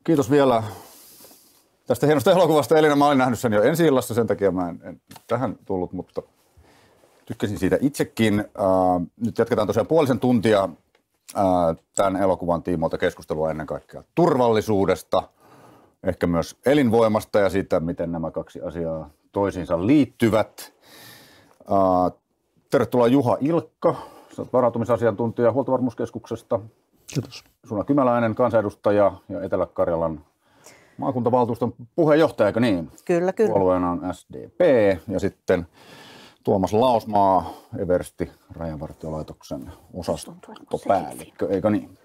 Kiitos vielä tästä hienosta elokuvasta, Elina. Mä olin nähnyt sen jo ensi-illassa, sen takia mä en tähän tullut, mutta tykkäsin siitä itsekin. Nyt jatketaan tosiaan puolisen tuntia tämän elokuvan tiimoilta keskustelua ennen kaikkea turvallisuudesta, ehkä myös elinvoimasta ja siitä, miten nämä kaksi asiaa toisiinsa liittyvät. Tervetuloa Juha Ilkka, sä olet varautumisasiantuntija Huoltovarmuuskeskuksesta. Kiitos. Suna Kymäläinen, kansanedustaja ja Etelä-Karjalan maakuntavaltuuston puheenjohtaja, eikö niin? Kyllä, kyllä. Puolueena on SDP ja sitten Tuomas Lausmaa, Eversti, Rajavartiolaitoksen osastopäällikkö, eikö niin?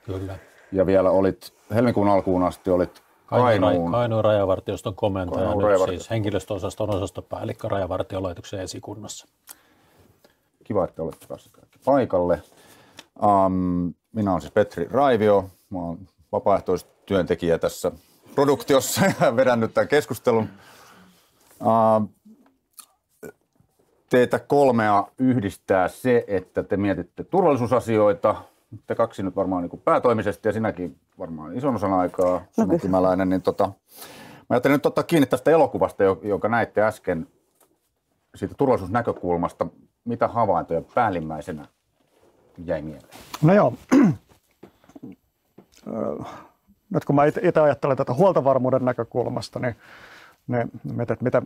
Kyllä. Ja vielä olit helmikuun alkuun asti Kainuun Rajavartioston komentaja, nyt siis henkilöstöosaston osastopäällikkö Rajavartiolaitoksen esikunnassa. Kiva, että olette päässeet kaikki paikalle. Minä olen siis Petri Raivio, mä olen vapaaehtoistyöntekijä tässä produktiossa ja vedän nyt tämän keskustelun. Teitä kolmea yhdistää se, että te mietitte turvallisuusasioita. Te kaksi nyt varmaan niin kuin päätoimisesti ja sinäkin varmaan ison osan aikaa, Suna Kymäläinen. Niin mä ajattelin nyt ottaa kiinni tästä elokuvasta, jonka näitte äsken siitä turvallisuusnäkökulmasta. Mitä havaintoja päällimmäisenä jäi mieleen? No joo. Nyt kun mä itse ajattelen tätä huoltovarmuuden näkökulmasta, niin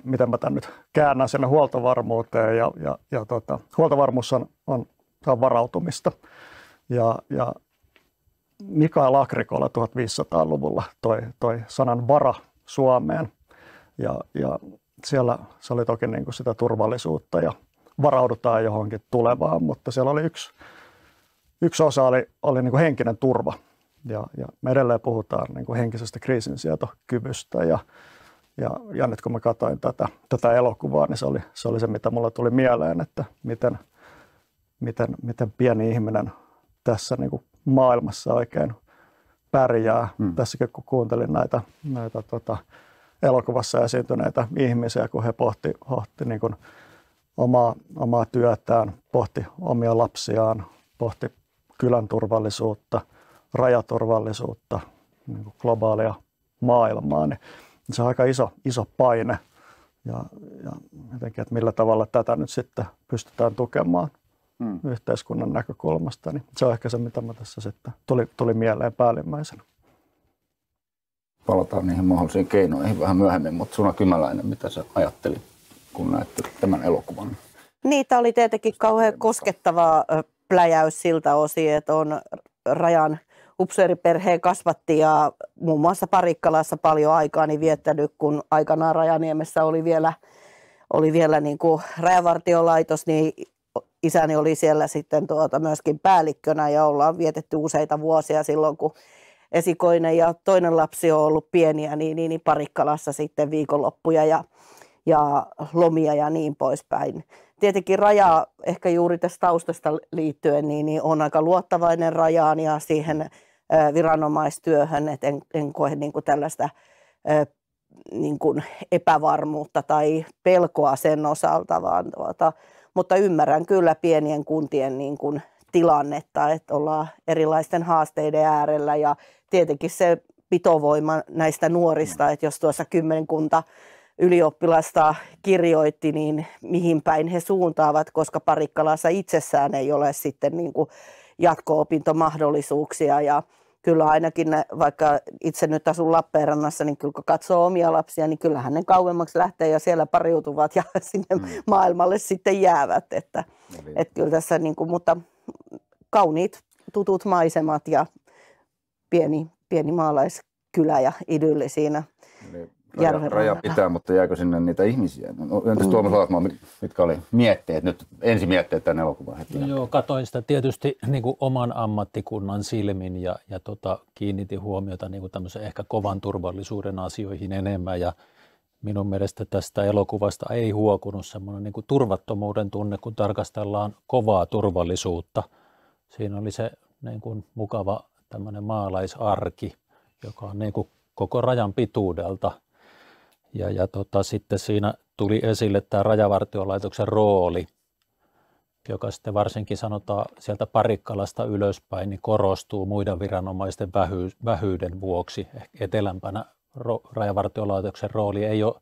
miten mä tämän nyt käännän sinne huoltovarmuuteen. Huoltovarmuus on varautumista. Ja Mikael Agrikola 1500-luvulla toi sanan vara Suomeen. Ja siellä se oli toki niin kuin sitä turvallisuutta ja varaudutaan johonkin tulevaan, mutta siellä oli yksi osa oli niin kuin henkinen turva. Ja me edelleen puhutaan niin kuin henkisestä kriisinsietokyvystä. Ja nyt kun mä katsoin tätä elokuvaa, niin se oli se, mitä mulle tuli mieleen, että miten pieni ihminen tässä niin kuin maailmassa oikein pärjää. Tässäkin kun kuuntelin näitä elokuvassa esiintyneitä ihmisiä, kun he pohti niin kuin omaa työtään, pohti omia lapsiaan, pohti kylän turvallisuutta, rajaturvallisuutta, niin kuin globaalia maailmaa, niin se on aika iso paine. Ja jotenkin, että millä tavalla tätä nyt sitten pystytään tukemaan yhteiskunnan näkökulmasta, niin se on ehkä se, mitä mä tässä sitten tuli mieleen päällimmäisenä. Palataan niihin mahdollisiin keinoihin vähän myöhemmin, mutta Suna Kymäläinen, mitä sä ajattelit, kun näet tämän elokuvan? Niitä oli tietenkin kauhean koskettava pläjäys siltä osin, että on Rajan upseeriperheen kasvatti ja muun muassa Parikkalassa paljon aikaa niin viettänyt, kun aikanaan Rajaniemessä oli vielä niin kuin rajavartiolaitos, niin isäni oli siellä sitten myöskin päällikkönä ja ollaan vietetty useita vuosia silloin, kun esikoinen ja toinen lapsi on ollut pieniä, niin Parikkalassa sitten viikonloppuja ja lomia ja niin poispäin. Tietenkin Raja, ehkä juuri tästä taustasta liittyen, niin on aika luottavainen Rajaan ja siihen viranomaistyöhön, että en koe niin kuin tällaista niin kuin epävarmuutta tai pelkoa sen osalta, mutta ymmärrän kyllä pienien kuntien niin kuin tilannetta, että ollaan erilaisten haasteiden äärellä ja tietenkin se pitovoima näistä nuorista, että jos tuossa 10 ylioppilasta kirjoitti, niin mihin päin he suuntaavat, koska Parikkalassa itsessään ei ole sitten niin kuin jatko-opintomahdollisuuksia ja kyllä ainakin, vaikka itse nyt asun Lappeenrannassa, niin kyllä kun katsoo omia lapsia, niin kyllähän ne kauemmaksi lähtee ja siellä pariutuvat ja sinne maailmalle sitten jäävät. Että kyllä tässä, niin kuin, mutta kauniit tutut maisemat ja pieni maalaiskylä ja idylli siinä. Raja pitää, mutta jääkö sinne niitä ihmisiä? No, entäs Tuomas Lausmaa, mitkä oli mietteet, nyt ensimietteet tämän elokuvan heti? No joo, katoin sitä tietysti niin kuin oman ammattikunnan silmin ja kiinnitin huomiota niin kuin tämmöisen ehkä kovan turvallisuuden asioihin enemmän ja minun mielestä tästä elokuvasta ei huokunut semmoinen niin kuin turvattomuuden tunne, kun tarkastellaan kovaa turvallisuutta. Siinä oli se niin kuin mukava tämmöinen maalaisarki, joka on niin kuin koko rajan pituudelta. Ja sitten siinä tuli esille tämä Rajavartiolaitoksen rooli joka sitten varsinkin sanotaan sieltä Parikkalasta ylöspäin, niin korostuu muiden viranomaisten vähyyden vuoksi. Etelämpänä Rajavartiolaitoksen rooli ei ole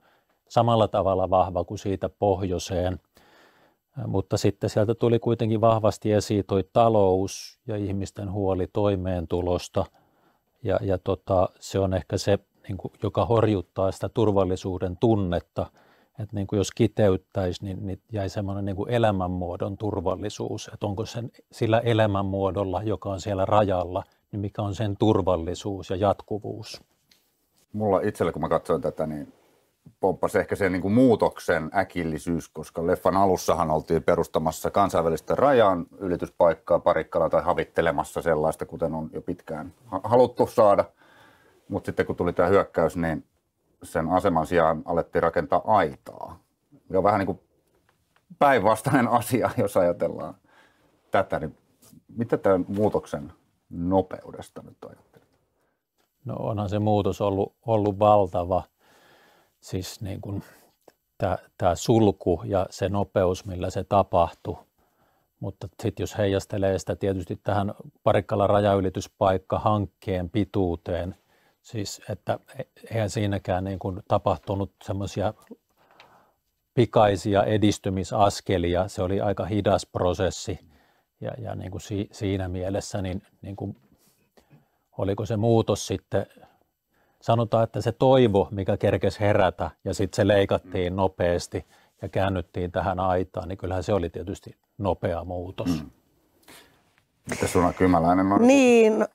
samalla tavalla vahva kuin siitä pohjoiseen, mutta sitten sieltä tuli kuitenkin vahvasti esiin toi talous ja ihmisten huoli toimeentulosta, ja se on ehkä se, niin kuin, joka horjuttaa sitä turvallisuuden tunnetta, että niin kuin jos kiteyttäisi, niin jäi semmoinen niin kuin elämänmuodon turvallisuus, että onko sen sillä elämänmuodolla, joka on siellä rajalla, niin mikä on sen turvallisuus ja jatkuvuus. Mulla itsellä, kun mä katsoin tätä, niin pomppasi ehkä se niin kuin muutoksen äkillisyys, koska leffan alussahan oltiin perustamassa kansainvälistä rajan ylityspaikkaa Parikkalaan tai havittelemassa sellaista, kuten on jo pitkään haluttu saada. Mutta sitten kun tuli tämä hyökkäys, niin sen aseman sijaan alettiin rakentaa aitaa. Ja vähän niin kuin päinvastainen asia, jos ajatellaan tätä. Niin mitä tämän muutoksen nopeudesta nyt ajattelet? No onhan se muutos ollut valtava. Siis niin kuin tämä sulku ja se nopeus, millä se tapahtui. Mutta sitten jos heijastelee sitä tietysti tähän Parikkalan rajaylityspaikka-hankkeen pituuteen, siis että eihän siinäkään niin kuin tapahtunut semmoisia pikaisia edistymisaskelia, se oli aika hidas prosessi ja niin kuin siinä mielessä niin kuin, oliko se muutos sitten, sanotaan, että se toivo, mikä kerkesi herätä ja sitten se leikattiin nopeasti ja käännyttiin tähän aitaan, niin kyllähän se oli tietysti nopea muutos. Mitä Suna Kymäläinen on? Niin,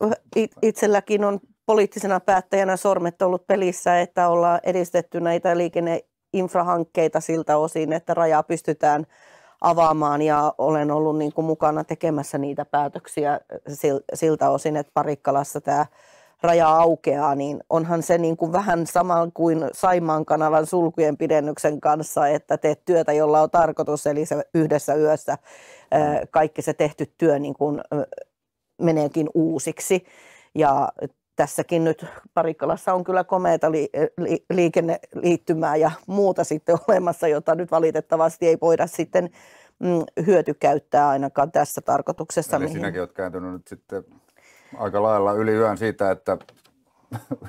itselläkin on poliittisena päättäjänä sormet ollut pelissä, että ollaan edistetty näitä liikenneinfrahankkeita siltä osin, että rajaa pystytään avaamaan ja olen ollut niin kuin mukana tekemässä niitä päätöksiä siltä osin, että Parikkalassa tämä raja aukeaa, niin onhan se niin kuin vähän sama kuin Saimaan kanavan sulkujen pidennyksen kanssa, että teet työtä, jolla on tarkoitus, eli se yhdessä yössä kaikki se tehty työ niin kuin meneekin uusiksi. Ja tässäkin nyt Parikkalassa on kyllä komeata liikenneliittymää ja muuta sitten olemassa, jota nyt valitettavasti ei voida sitten hyötykäyttää ainakaan tässä tarkoituksessa. Eli sinäkin olet kääntynyt nyt sitten aika lailla yli yön siitä, että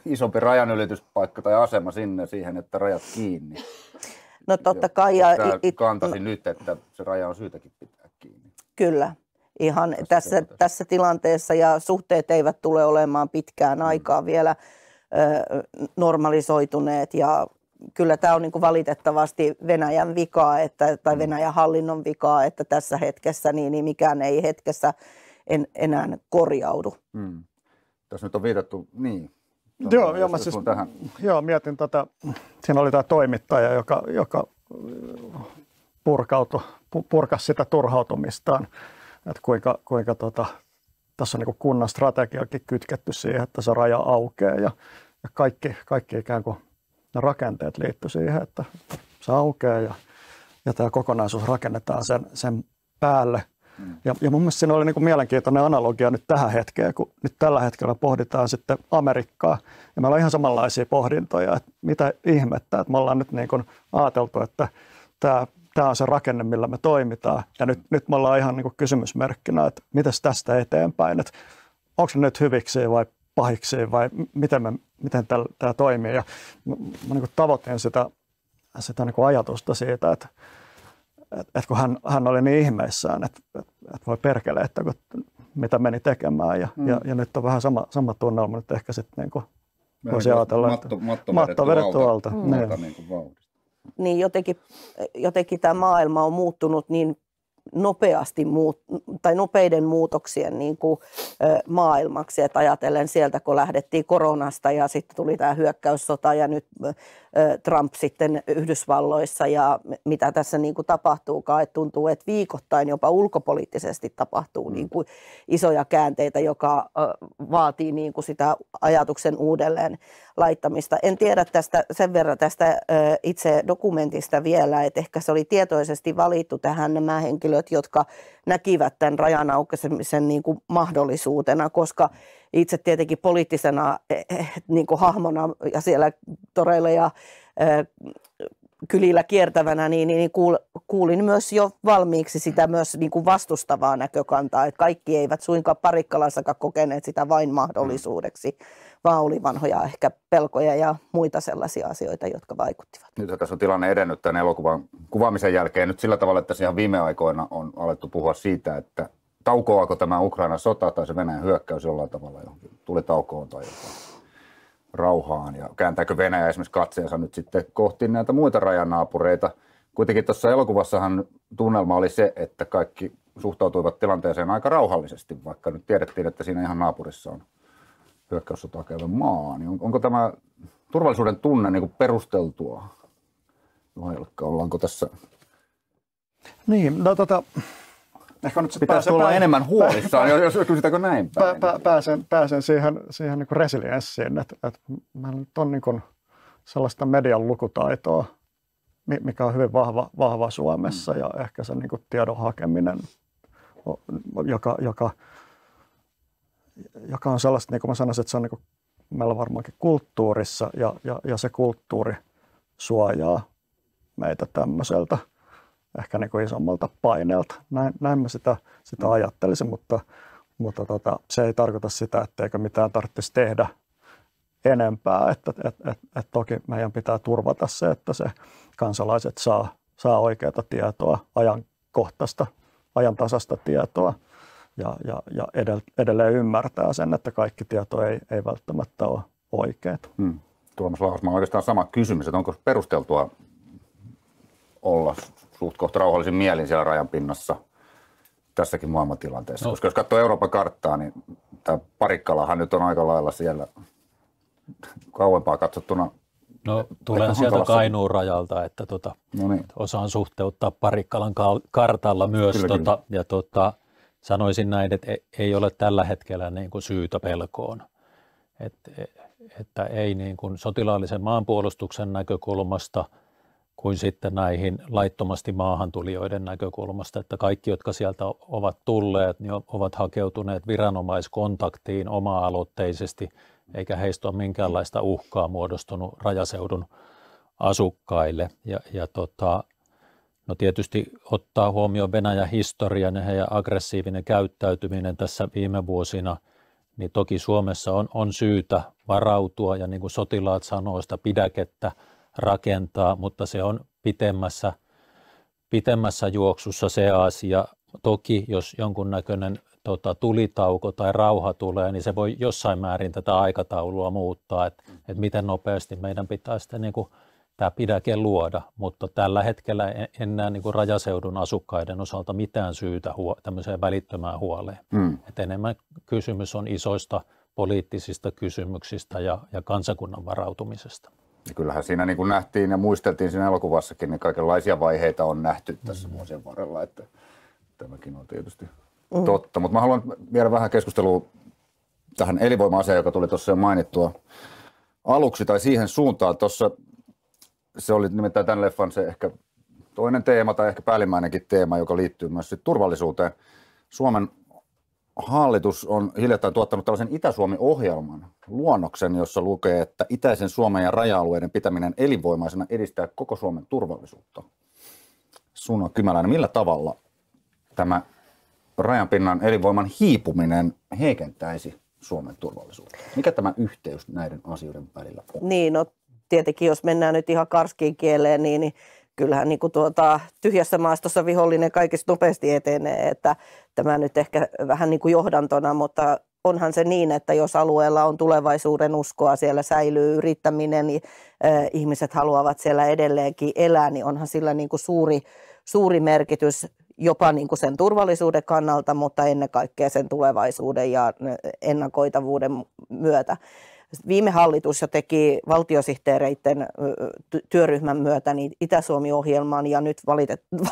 isompi rajanylityspaikka tai asema sinne siihen, että rajat kiinni. No totta kai. Ja kantasi nyt, että se raja on syytäkin pitää kiinni. Kyllä. Ihan tässä tilanteessa ja suhteet eivät tule olemaan pitkään aikaa vielä normalisoituneet ja kyllä tämä on niin kuin valitettavasti Venäjän vikaa tai Venäjän hallinnon vikaa, että tässä hetkessä niin mikään ei hetkessä enää korjaudu. Tässä nyt on viitattu, niin. Joo, mä siis, mietin siinä oli tämä toimittaja, joka purkasi sitä turhautumistaan, että kuinka tässä on niin kuin kunnan strategiakin kytketty siihen, että se raja aukeaa ja kaikki ikään kuin ne rakenteet liittyy siihen, että se aukeaa ja tämä kokonaisuus rakennetaan sen päälle. Ja mun mielestä siinä oli niin kuin mielenkiintoinen analogia nyt tähän hetkeen, kun nyt tällä hetkellä pohditaan sitten Amerikkaa. Ja meillä on ihan samanlaisia pohdintoja, että mitä ihmettä, että me ollaan nyt niin kuin ajateltu, että tämä on se rakenne, millä me toimitaan. Ja nyt me ollaan ihan niin kuin kysymysmerkkinä, että mitäs tästä eteenpäin, että onko se nyt hyviksi vai pahiksi vai miten tämä toimii. Ja mä niin kuin tavoitin sitä niin kuin ajatusta siitä, että kun hän oli niin ihmeissään, että voi perkele, että mitä meni tekemään. Ja nyt on vähän sama tunnelma nyt ehkä sitten niin voisi ajatella, että matto vedetty alta. Niin jotenkin tämä maailma on muuttunut niin nopeasti tai nopeiden muutoksien niin kuin, maailmaksi, että ajatellen sieltä, kun lähdettiin koronasta ja sitten tuli tämä hyökkäyssota ja nyt Trump sitten Yhdysvalloissa ja mitä tässä niin kuin tapahtuukaan, että tuntuu, että viikoittain jopa ulkopoliittisesti tapahtuu niin kuin isoja käänteitä, joka vaatii niin kuin sitä ajatuksen uudelleen laittamista. En tiedä sen verran tästä itse dokumentista vielä, että ehkä se oli tietoisesti valittu tähän nämä henkilöt, jotka näkivät tämän rajan aukaisemisen niin kuin mahdollisuutena, koska itse tietenkin poliittisena niin kuin hahmona ja siellä toreilla ja kylillä kiertävänä, niin kuulin myös jo valmiiksi sitä myös niin kuin vastustavaa näkökantaa, että kaikki eivät suinkaan Parikkalassakaan kokeneet sitä vain mahdollisuudeksi, vaan oli vanhoja ehkä pelkoja ja muita sellaisia asioita, jotka vaikuttivat. Nyt tässä on tilanne edennyt tämän elokuvan kuvaamisen jälkeen nyt sillä tavalla, että ihan viime aikoina on alettu puhua siitä, että taukoako tämä Ukrainan sota tai se Venäjän hyökkäys jollain tavalla johonkin tuli taukoon tai jotain rauhaan ja kääntääkö Venäjä esimerkiksi katseensa nyt sitten kohti näitä muita rajanaapureita. Kuitenkin tuossa elokuvassahan tunnelma oli se, että kaikki suhtautuivat tilanteeseen aika rauhallisesti, vaikka nyt tiedettiin, että siinä ihan naapurissa on hyökkäyssotaa käyvä maa. Niin onko tämä turvallisuuden tunne niin kuin perusteltua? Ollaanko tässä? Niin, no ehkä nyt pitäisi olla enemmän huolissaan, jos kysytäänkö näin päin? Pääsen siihen niin kuin resilienssiin, että meillä nyt on niin kuin sellaista median lukutaitoa, mikä on hyvin vahva Suomessa ja ehkä se niin kuin tiedon hakeminen, joka on sellaista, niin kuin mä sanoisin, että se on niin kuin meillä varmaankin kulttuurissa ja se kulttuuri suojaa meitä tämmöiseltä ehkä niin kuin isommalta paineelta. Näin mä sitä ajattelisin, mutta se ei tarkoita sitä, etteikö mitään tarvitsisi tehdä enempää. Että toki meidän pitää turvata se, että se kansalaiset saa oikeaa tietoa, ajankohtaista, ajantasasta tietoa ja edelleen ymmärtää sen, että kaikki tieto ei välttämättä ole oikeaa. Tuomas Lausma, oikeastaan sama kysymys, että onko perusteltua olla suht kohta rauhallisin mielin siellä rajan pinnassa tässäkin maailmantilanteessa? Koska jos katsoo Euroopan karttaa, niin tämä Parikkalahan nyt on aika lailla siellä kauempaa katsottuna. No tulen sieltä Kainuun rajalta, että osaan suhteuttaa Parikkalan kartalla myös. Kyllä. Ja sanoisin näin, että ei ole tällä hetkellä niin kuin syytä pelkoon. Että ei niin kuin sotilaallisen maanpuolustuksen näkökulmasta kuin sitten näihin laittomasti maahantulijoiden näkökulmasta, että kaikki, jotka sieltä ovat tulleet, niin ovat hakeutuneet viranomaiskontaktiin oma-aloitteisesti, eikä heistä ole minkäänlaista uhkaa muodostunut rajaseudun asukkaille. No tietysti ottaa huomioon Venäjän historian ja heidän aggressiivinen käyttäytyminen tässä viime vuosina, niin toki Suomessa on syytä varautua ja niin kuin sotilaat sanoo, sitä pidäkettä rakentaa, mutta se on pitemmässä juoksussa se asia. Toki jos jonkunnäköinen tulitauko tai rauha tulee, niin se voi jossain määrin tätä aikataulua muuttaa, että miten nopeasti meidän pitää sitten niin kuin tämä pidäke luoda, mutta tällä hetkellä en näe niin kuin rajaseudun asukkaiden osalta mitään syytä tämmöiseen välittömään huoleen. Et enemmän kysymys on isoista poliittisista kysymyksistä ja kansakunnan varautumisesta. Ja kyllähän siinä niin kuin nähtiin ja muisteltiin siinä elokuvassakin, niin kaikenlaisia vaiheita on nähty tässä vuosien varrella, että tämäkin on tietysti totta. Mutta mä haluan vielä vähän keskustelua tähän elinvoima-asiaan, joka tuli tuossa jo mainittua aluksi tai siihen suuntaan. Tuossa se oli nimittäin tämän leffan se ehkä toinen teema tai ehkä päällimmäinenkin teema, joka liittyy myös turvallisuuteen. Suomen hallitus on hiljattain tuottanut tällaisen Itä-Suomi-ohjelman luonnoksen, jossa lukee, että itäisen Suomen ja raja-alueiden pitäminen elinvoimaisena edistää koko Suomen turvallisuutta. Suna Kymäläinen, millä tavalla tämä rajanpinnan elinvoiman hiipuminen heikentäisi Suomen turvallisuutta? Mikä tämä yhteys näiden asioiden välillä on? Niin, no tietenkin jos mennään nyt ihan karskiin kieleen, niin kyllähän niin kuin tyhjässä maastossa vihollinen kaikista nopeasti etenee, että tämä nyt ehkä vähän niin kuin johdantona, mutta onhan se niin, että jos alueella on tulevaisuuden uskoa, siellä säilyy yrittäminen, niin ihmiset haluavat siellä edelleenkin elää, niin onhan sillä niin kuin suuri merkitys jopa niin kuin sen turvallisuuden kannalta, mutta ennen kaikkea sen tulevaisuuden ja ennakoitavuuden myötä. Viime hallitus jo teki valtiosihteereiden työryhmän myötä niin Itä-Suomi-ohjelman ja nyt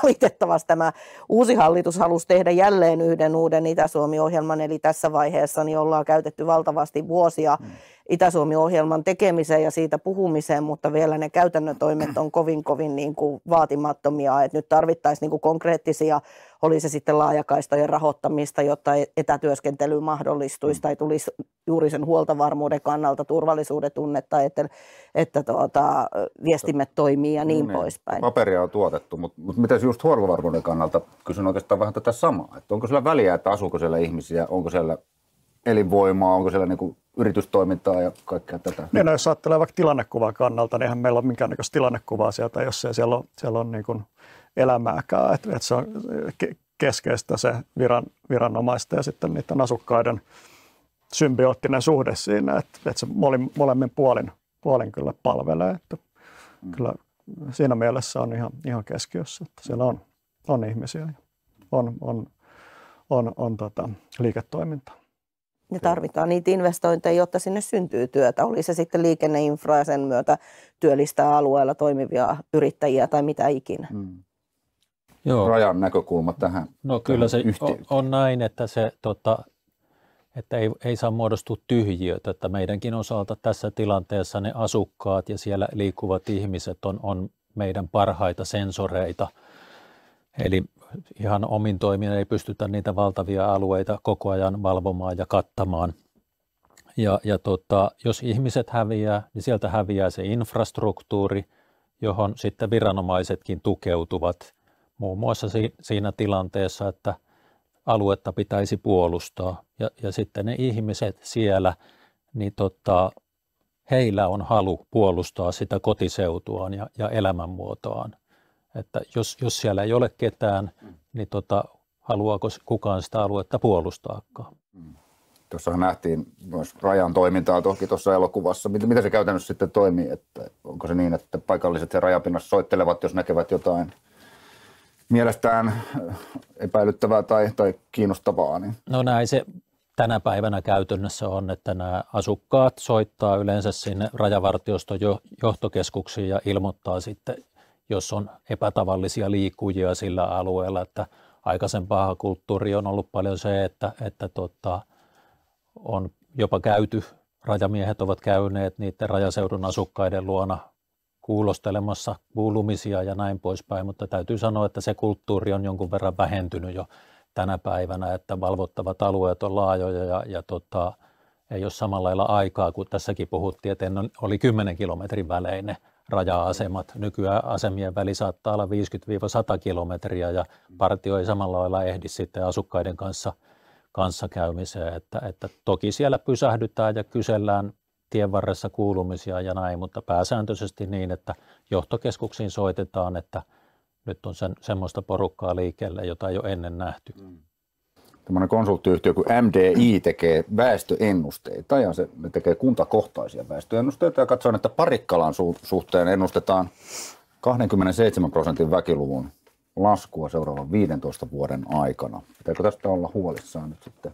valitettavasti tämä uusi hallitus halusi tehdä jälleen yhden uuden Itä-Suomi-ohjelman, eli tässä vaiheessa niin ollaan käytetty valtavasti vuosia Itä-Suomi-ohjelman tekemiseen ja siitä puhumiseen, mutta vielä ne käytännön toimet on kovin niin kuin vaatimattomia, että nyt tarvittaisiin niin kuin konkreettisia oli se sitten laajakaistojen rahoittamista, jotta etätyöskentely mahdollistuisi tai tulisi juuri sen huoltovarmuuden kannalta turvallisuuden tunnetta, että viestimet toimii ja niin poispäin. Paperia on tuotettu, mutta miten just huoltovarmuuden kannalta kysyn oikeastaan vähän tätä samaa, että onko siellä väliä, että asuuko siellä ihmisiä, onko siellä elinvoimaa, onko siellä niinku yritystoimintaa ja kaikkea tätä? Niin, no, jos ajattelee vaikka tilannekuvan kannalta, niin eihän meillä ole minkäännäköistä tilannekuvaa sieltä, jos ei siellä on niin kuin elämääkään. Että se on keskeistä se viranomaisten ja sitten niiden asukkaiden symbioottinen suhde siinä, että se molemmin puolin kyllä palvelee. Että kyllä siinä mielessä on ihan keskiössä, että siellä on ihmisiä ja on liiketoimintaa. Ja tarvitaan niitä investointeja, jotta sinne syntyy työtä. Oli se sitten liikenneinfra ja sen myötä työllistää alueella toimivia yrittäjiä tai mitä ikinä. Joo. Rajan näkökulma tähän. No kyllä se on näin, että että ei saa muodostua tyhjiötä, että meidänkin osalta tässä tilanteessa ne asukkaat ja siellä liikkuvat ihmiset on meidän parhaita sensoreita. Eli ihan omin toimin ei pystytä niitä valtavia alueita koko ajan valvomaan ja kattamaan. Ja jos ihmiset häviää, niin sieltä häviää se infrastruktuuri, johon sitten viranomaisetkin tukeutuvat. Muun muassa siinä tilanteessa, että aluetta pitäisi puolustaa. Ja sitten ne ihmiset siellä, niin heillä on halu puolustaa sitä kotiseutuaan ja elämänmuotoaan. Että jos siellä ei ole ketään, niin haluaako kukaan sitä aluetta puolustaakaan? Tuossahan nähtiin myös Rajan toimintaa toki tuossa elokuvassa. Miten se käytännössä sitten toimii? Että onko se niin, että paikalliset ja rajapinnassa soittelevat, jos näkevät jotain mielestään epäilyttävää tai kiinnostavaa? Niin? No näin se tänä päivänä käytännössä on, että nämä asukkaat soittaa yleensä sinne rajavartioston johtokeskuksiin ja ilmoittaa sitten, jos on epätavallisia liikkujia sillä alueella, että aikaisempaa kulttuuri on ollut paljon se, että on jopa rajamiehet ovat käyneet niiden rajaseudun asukkaiden luona kuulostelemassa kuulumisia ja näin poispäin, mutta täytyy sanoa, että se kulttuuri on jonkun verran vähentynyt jo tänä päivänä, että valvottavat alueet on laajoja ja ei ole samalla lailla aikaa, kuin tässäkin puhuttiin, että ennen oli 10 kilometrin välein ne raja-asemat. Nykyään asemien väli saattaa olla 50-100 kilometriä ja partio ei samalla lailla ehdi sitten asukkaiden kanssa käymiseen. Että toki siellä pysähdytään ja kysellään tien varressa kuulumisia ja näin, mutta pääsääntöisesti niin, että johtokeskuksiin soitetaan, että nyt on semmoista porukkaa liikkeelle, jota ei ole ennen nähty. Tällainen konsulttiyhtiö kuin MDI tekee väestöennusteita ja ne tekee kuntakohtaisia väestöennusteita ja katsoin, että Parikkalan suhteen ennustetaan 27% väkiluvun laskua seuraavan 15 vuoden aikana. Pitääkö tästä olla huolissaan nyt sitten?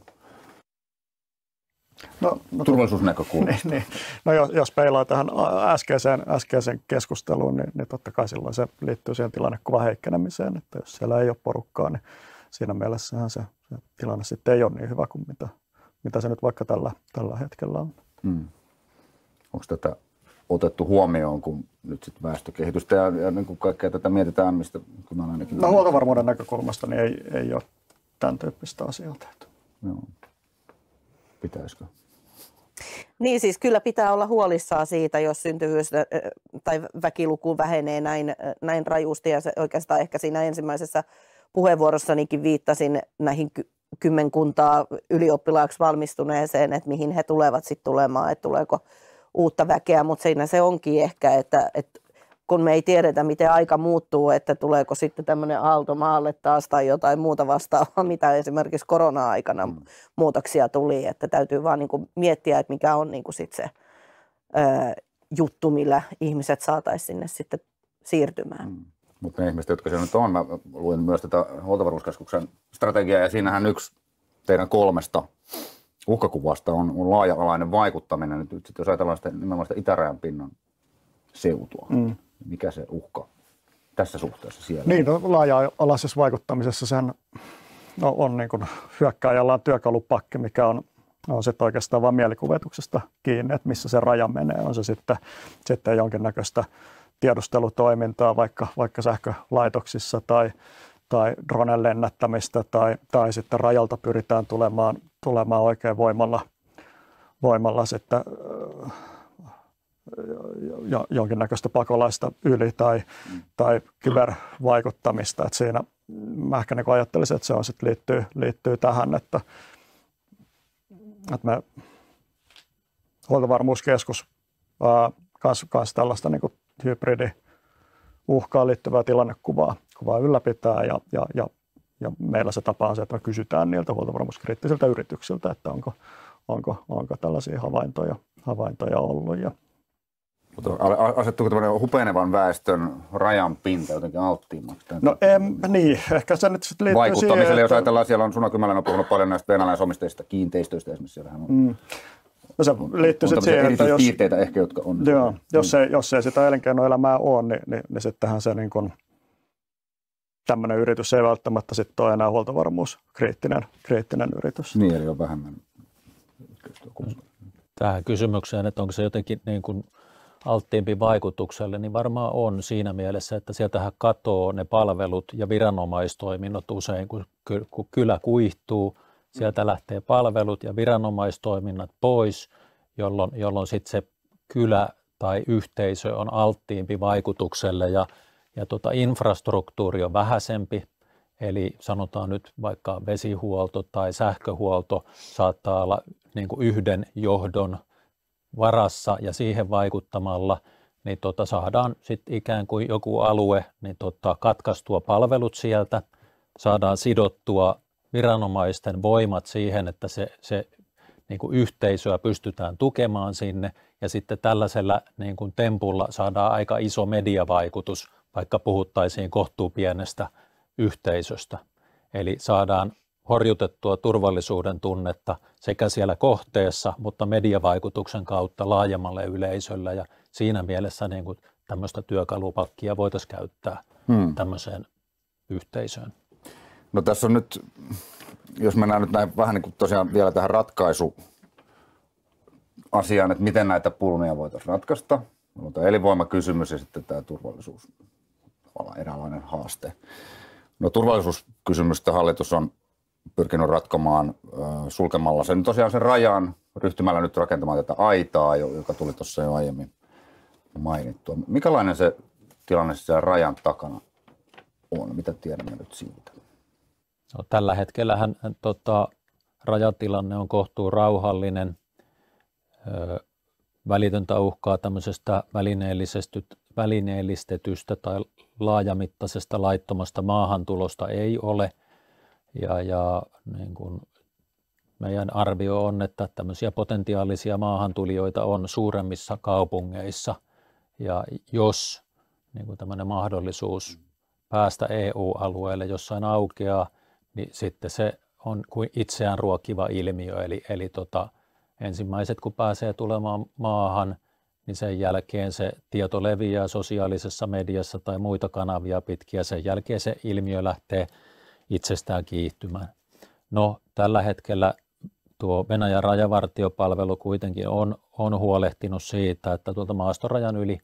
No, turvallisuusnäkökulmasta. Niin. No jos peilaa tähän äskeiseen keskusteluun, niin totta kai silloin se liittyy siihen tilannekuvan heikkenemiseen, että jos siellä ei ole porukkaa, niin siinä mielessähän se tilanne sitten ei ole niin hyvä kuin mitä se nyt vaikka tällä hetkellä on. Onko tätä otettu huomioon, kun nyt sitten väestökehitystä ja niin kuin kaikkea tätä mietitään, mistä kun on ainakin... No huoltovarmuuden näkökulmasta niin ei ole tämän tyyppistä asiaa tehty. Joo. Pitäisikö? Niin siis kyllä pitää olla huolissaan siitä, jos syntyvyys tai väkiluku vähenee näin rajusti ja se oikeastaan ehkä siinä ensimmäisessä puheenvuorossanikin viittasin näihin kymmenkuntaa ylioppilaaksi valmistuneeseen, että mihin he tulevat sitten tulemaan, että tuleeko uutta väkeä, mutta siinä se onkin ehkä, että kun me ei tiedetä, miten aika muuttuu, että tuleeko sitten tämmöinen aalto maalle taas tai jotain muuta vastaavaa, mitä esimerkiksi korona-aikana muutoksia tuli, että täytyy vaan niin kuin miettiä, että mikä on niin kuin sit se juttu, millä ihmiset saataisiin sinne sitten siirtymään. Mutta ne ihmiset, jotka siellä nyt on, mä luin myös tätä Huoltovarmuuskeskuksen strategiaa ja siinähän yksi teidän 3 uhkakuvasta on laaja-alainen vaikuttaminen. Nyt sitten jos ajatellaan sitä, nimenomaan sitä itärajan pinnan seutua, mikä se uhka tässä suhteessa siellä? Niin, no, laaja-alaisessa vaikuttamisessa sehän on niin kuin hyökkääjällä on työkalupakki, mikä on sitten oikeastaan vain mielikuvituksesta kiinni, että missä se raja menee. On se sitten jonkinnäköistä tiedustelutoimintaa vaikka sähkölaitoksissa tai dronen lennättämistä tai sitten rajalta pyritään tulemaan oikein voimalla sitten jonkinnäköistä pakolaista yli tai kybervaikuttamista. Et siinä mä ehkä niin ajattelisin, että se on sit liittyy tähän, että me Huoltovarmuuskeskus kanssa tällaista niin hybridiuhkaan liittyvää tilannekuvaa ylläpitää ja meillä se tapa on se, että me kysytään niiltä huoltovarmuuskriittisiltä yrityksiltä, että onko tällaisia havaintoja ollut. Asettuuko tämmöinen hupenevan väestön rajan pinta jotenkin alttiimmaksi? No niin, ehkä se nyt sitten liittyy vaikuttamiselle, siihen, jos ajatellaan, siellä on Suna Kymäläinen on puhunut paljon näistä venäläisomisteisista kiinteistöistä esimerkiksi. Siellähän on, no se liittyy sitten siihen, että ehkä, jotka on. Joo, jos ei sitä elinkeinoelämää ole, niin sittenhän se niin kuin, tämmöinen yritys ei välttämättä sitten ole enää huoltovarmuuskriittinen yritys. Niin, eli on vähemmän. Tähän kysymykseen, että onko se jotenkin niin kuin alttiimpi vaikutukselle, niin varmaan on siinä mielessä, että sieltähän katoo ne palvelut ja viranomaistoiminnot usein, kun kylä kuihtuu, sieltä lähtee palvelut ja viranomaistoiminnat pois, jolloin sitten se kylä tai yhteisö on alttiimpi vaikutukselle ja infrastruktuuri on vähäisempi, eli sanotaan nyt vaikka vesihuolto tai sähköhuolto saattaa olla niin kuin yhden johdon varassa ja siihen vaikuttamalla niin saadaan sitten ikään kuin joku alue niin katkaistua palvelut sieltä, saadaan sidottua viranomaisten voimat siihen, että se niin kuin yhteisöä pystytään tukemaan sinne ja sitten tällaisella niin kuin tempulla saadaan aika iso mediavaikutus, vaikka puhuttaisiin kohtuupienestä yhteisöstä. Eli saadaan horjutettua turvallisuuden tunnetta sekä siellä kohteessa, mutta mediavaikutuksen kautta laajemmalle yleisölle ja siinä mielessä niin kuin tämmöistä työkalupakkia voitaisiin käyttää tämmöiseen yhteisöön. No tässä on nyt, jos mennään nyt näin vähän niin kuin tosiaan vielä tähän ratkaisuasiaan, että miten näitä pulmia voitaisiin ratkaista. On tämä elinvoimakysymys ja sitten tämä turvallisuus, tavallaan eräänlainen haaste. No turvallisuuskysymystä hallitus on pyrkinyt ratkomaan sulkemalla sen tosiaan sen rajan, ryhtymällä nyt rakentamaan tätä aitaa, joka tuli tuossa jo aiemmin mainittua. Mikälainen se tilanne siellä rajan takana on? Mitä tiedämme nyt siitä? No, tällä hetkellähän rajatilanne on kohtuu rauhallinen. Välitöntä uhkaa tämmöisestä välineellistetystä tai laajamittaisesta laittomasta maahantulosta ei ole. Ja niin kuin meidän arvio on, että tämmöisiä potentiaalisia maahantulijoita on suuremmissa kaupungeissa. Ja jos niin kuin tämmöinen mahdollisuus päästä EU-alueelle jossain aukeaa, niin sitten se on kuin itseään ruokkiva ilmiö. Eli ensimmäiset kun pääsee tulemaan maahan, niin sen jälkeen se tieto leviää sosiaalisessa mediassa tai muita kanavia pitkin ja sen jälkeen se ilmiö lähtee itsestään kiihtymään. No tällä hetkellä tuo Venäjän rajavartiopalvelu kuitenkin on huolehtinut siitä, että tuolta maastorajan yli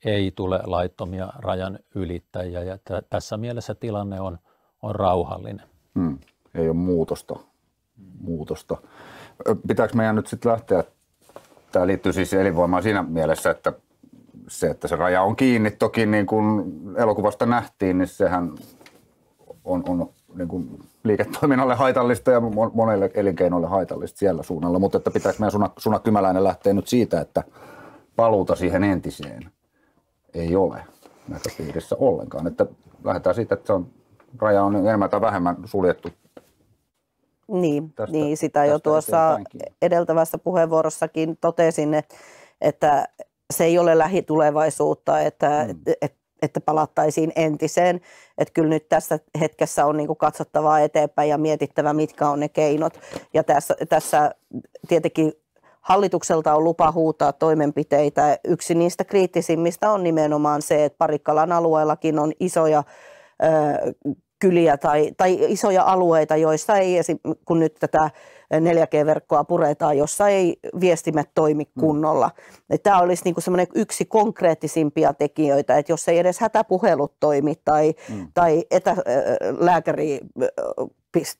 ei tule laittomia rajan ylittäjiä ja tässä mielessä tilanne on rauhallinen. Ei ole muutosta. Pitääkö meidän nyt sitten lähteä, tämä liittyy siis elinvoimaan siinä mielessä, että se raja on kiinni, toki niin kuin elokuvasta nähtiin, niin sehän on niin kuin liiketoiminnalle haitallista ja monelle elinkeinoille haitallista siellä suunnalla, mutta että pitääkö meidän Suna Kymäläinen lähteä nyt siitä, että paluuta siihen entiseen ei ole näköpiirissä ollenkaan, että lähdetään siitä, että raja on enemmän tai vähemmän suljettu. Niin, sitä jo tuossa edeltävässä puheenvuorossakin totesin, että se ei ole lähitulevaisuutta, että palattaisiin entiseen. Että kyllä nyt tässä hetkessä on niin kuin katsottavaa eteenpäin ja mietittävä, mitkä on ne keinot. Ja tässä tietenkin hallitukselta on lupa huutaa toimenpiteitä. Yksi niistä kriittisimmistä on nimenomaan se, että Parikkalan alueellakin on isoja kyliä tai isoja alueita, joissa ei, kun nyt tätä 4G-verkkoa puretaan, jossa ei viestimet toimi kunnolla. Tämä olisi niin kuin semmoinen yksi konkreettisimpia tekijöitä, että jos ei edes hätäpuhelut toimi tai lääkäri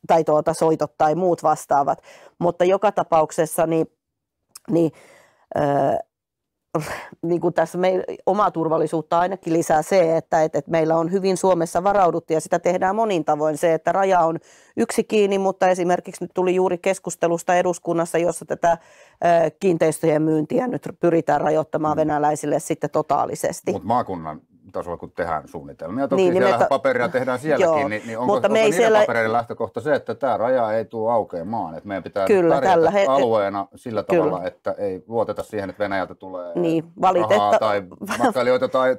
tai soitot tai muut vastaavat, mutta joka tapauksessa niin kuin tässä omaa turvallisuutta ainakin lisää se, että meillä on hyvin Suomessa varauduttu ja sitä tehdään monin tavoin. Se, että raja on yksi kiinni, mutta esimerkiksi nyt tuli juuri keskustelusta eduskunnassa, jossa tätä kiinteistöjen myyntiä nyt pyritään rajoittamaan venäläisille sitten totaalisesti. Mutta maakunnan tasolla, kun tehdään suunnitelmia, toki siellä paperia tehdään sielläkin, niin onko niiden siellä papereiden lähtökohta se, että tämä raja ei tule aukeamaan, että meidän pitää tarjota alueena sillä tavalla, että ei luoteta siihen, että Venäjältä tulee rahaa tai matkailijoita tai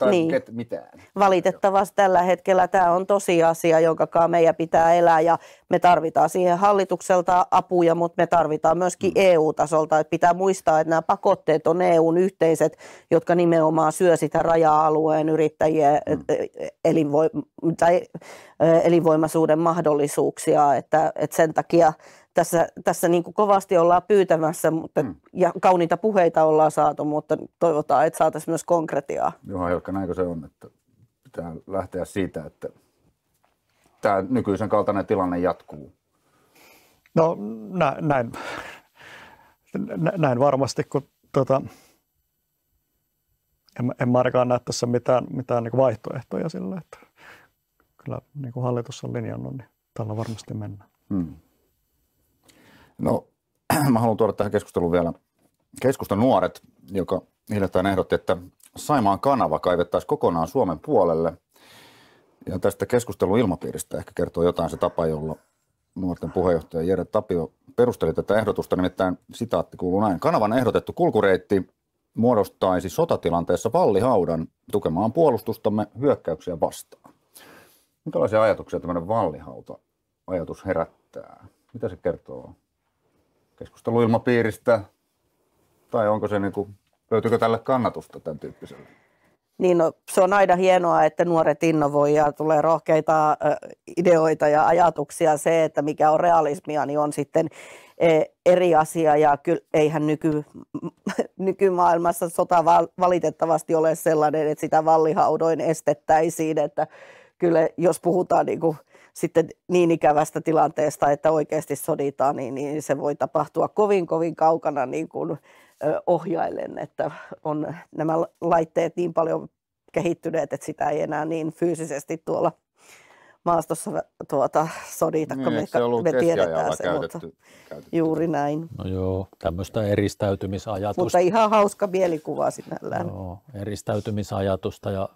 mitään. Valitettavasti tällä hetkellä tämä on tosiasia, jonka meidän pitää elää ja me tarvitaan siihen hallitukselta apuja, mutta me tarvitaan myöskin EU-tasolta. Että pitää muistaa, että nämä pakotteet on EUn yhteiset, jotka nimenomaan syö sitä raja-alueen yrittäjien elinvoimaisuuden mahdollisuuksia, että sen takia tässä niin kuin kovasti ollaan pyytämässä ja kauniita puheita ollaan saatu, mutta toivotaan, että saataisiin myös konkretiaa. Juha Hilkka, näinkö se on, että pitää lähteä siitä, että tämä nykyisen kaltainen tilanne jatkuu? No näin varmasti, kun en mä ainakaan näe tässä mitään niin vaihtoehtoja sille, että kyllä niin kuin hallitus on linjannut, niin tällä varmasti mennään. No, mä haluan tuoda tähän keskusteluun vielä Keskustan nuoret, joka hiljattain ehdotti, että Saimaan kanava kaivettaisiin kokonaan Suomen puolelle. Ja tästä keskustelun ilmapiiristä ehkä kertoo jotain se tapa, jolla nuorten puheenjohtaja Jere Tapio perusteli tätä ehdotusta, nimittäin sitaatti kuuluu näin. Kanavan ehdotettu kulkureitti muodostaisi sotatilanteessa vallihaudan tukemaan puolustustamme hyökkäyksiä vastaan. Minkälaisia ajatuksia tämmöinen vallihauta-ajatus herättää? Mitä se kertoo keskusteluilmapiiristä? Tai onko se löytyykö tälle kannatusta tämän tyyppiselle? Niin se on aina hienoa, että nuoret innovoi ja tulee rohkeita ideoita ja ajatuksia. Se, että mikä on realismia, niin on sitten eri asia ja kyllä eihän nykymaailmassa sota valitettavasti ole sellainen, että sitä vallihaudoin estettäisiin, että kyllä jos puhutaan sitten niin ikävästä tilanteesta, että oikeasti soditaan, niin se voi tapahtua kovin kaukana ohjaillen, että on nämä laitteet niin paljon kehittyneet, että sitä ei enää niin fyysisesti tuolla maastossa sodita, kun me tiedetään se, mutta juuri näin. No joo, tämmöistä eristäytymisajatusta. Mutta ihan hauska mielikuva sinällään. Joo, eristäytymisajatusta ja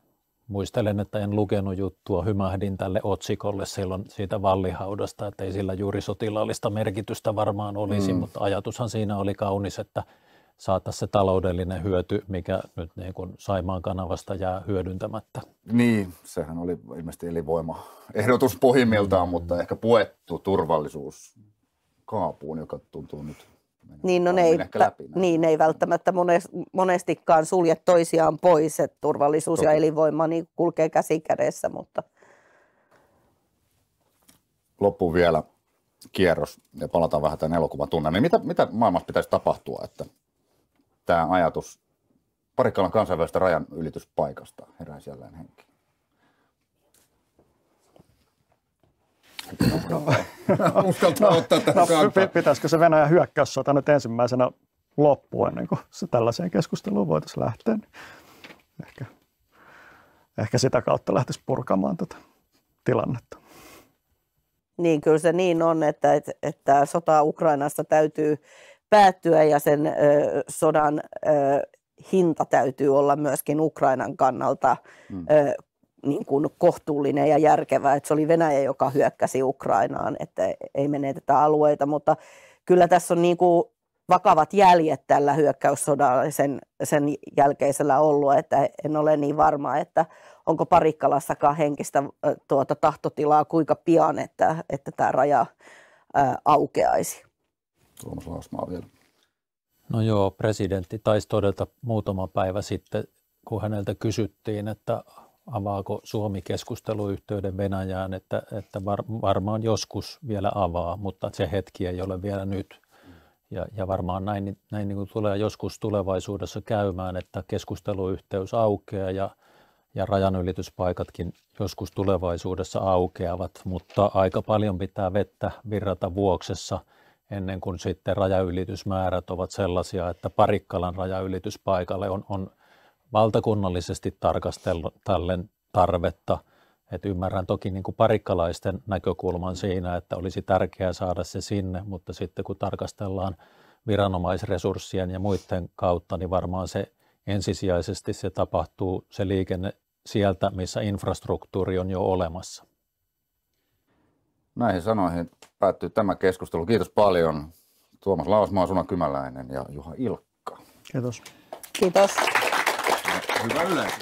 muistelen, että en lukenut juttua, hymähdin tälle otsikolle silloin siitä vallihaudasta, että ei sillä juuri sotilaallista merkitystä varmaan olisi, mutta ajatushan siinä oli kaunis, että saataisiin se taloudellinen hyöty, mikä nyt niin kuin Saimaan kanavasta jää hyödyntämättä. Niin, sehän oli ilmeisesti elinvoimaehdotus pohjimmiltaan, mutta ehkä puettu turvallisuus kaapuun, joka tuntuu nyt ei välttämättä monestikaan sulje toisiaan pois, että turvallisuus ja elinvoima niin kulkee käsi kädessä. Mutta loppuun vielä kierros ja palataan vähän tämän elokuvan tunnelmiin. Mitä maailmassa pitäisi tapahtua, että tämä ajatus Parikkalan kansainvälistä rajan ylityspaikasta heräisi jälleen henkiin? Uskaltaa ottaa tähän kantaa. Pitäisikö se Venäjän hyökkäyssota nyt ensimmäisenä loppua ennen kuin se tällaiseen keskusteluun voitaisiin lähteä? Ehkä sitä kautta lähtisi purkamaan tätä tilannetta. Niin, kyllä se niin on, että sota Ukrainassa täytyy päättyä ja sen sodan hinta täytyy olla myöskin Ukrainan kannalta niin kuin kohtuullinen ja järkevä. Että se oli Venäjä, joka hyökkäsi Ukrainaan, että ei menetetä alueita, mutta kyllä tässä on niin kuin vakavat jäljet tällä hyökkäyssodalla sen jälkeisellä ollut, että en ole niin varma, että onko Parikkalassakaan henkistä tahtotilaa kuinka pian, että tämä raja aukeaisi. Tuomas Lausmaa vielä. No joo, presidentti taisi todeta muutama päivä sitten, kun häneltä kysyttiin, että avaako Suomi keskusteluyhteyden Venäjään, että varmaan joskus vielä avaa, mutta se hetki ei ole vielä nyt. Ja varmaan näin niin kuin tulee joskus tulevaisuudessa käymään, että keskusteluyhteys aukeaa ja rajanylityspaikatkin joskus tulevaisuudessa aukeavat, mutta aika paljon pitää vettä virrata Vuoksessa ennen kuin sitten rajaylitysmäärät ovat sellaisia, että Parikkalan rajaylityspaikalle on valtakunnallisesti tarkastellen tarvetta. Et ymmärrän toki niin kuin parikkalaisten näkökulman siinä, että olisi tärkeää saada se sinne, mutta sitten kun tarkastellaan viranomaisresurssien ja muiden kautta, niin varmaan se ensisijaisesti se tapahtuu se liikenne sieltä, missä infrastruktuuri on jo olemassa. Näihin sanoihin päättyy tämä keskustelu. Kiitos paljon Tuomas Lausmaa, Suna Kymäläinen ja Juha Ilkka. Kiitos. Kiitos. Hyvä yleisö.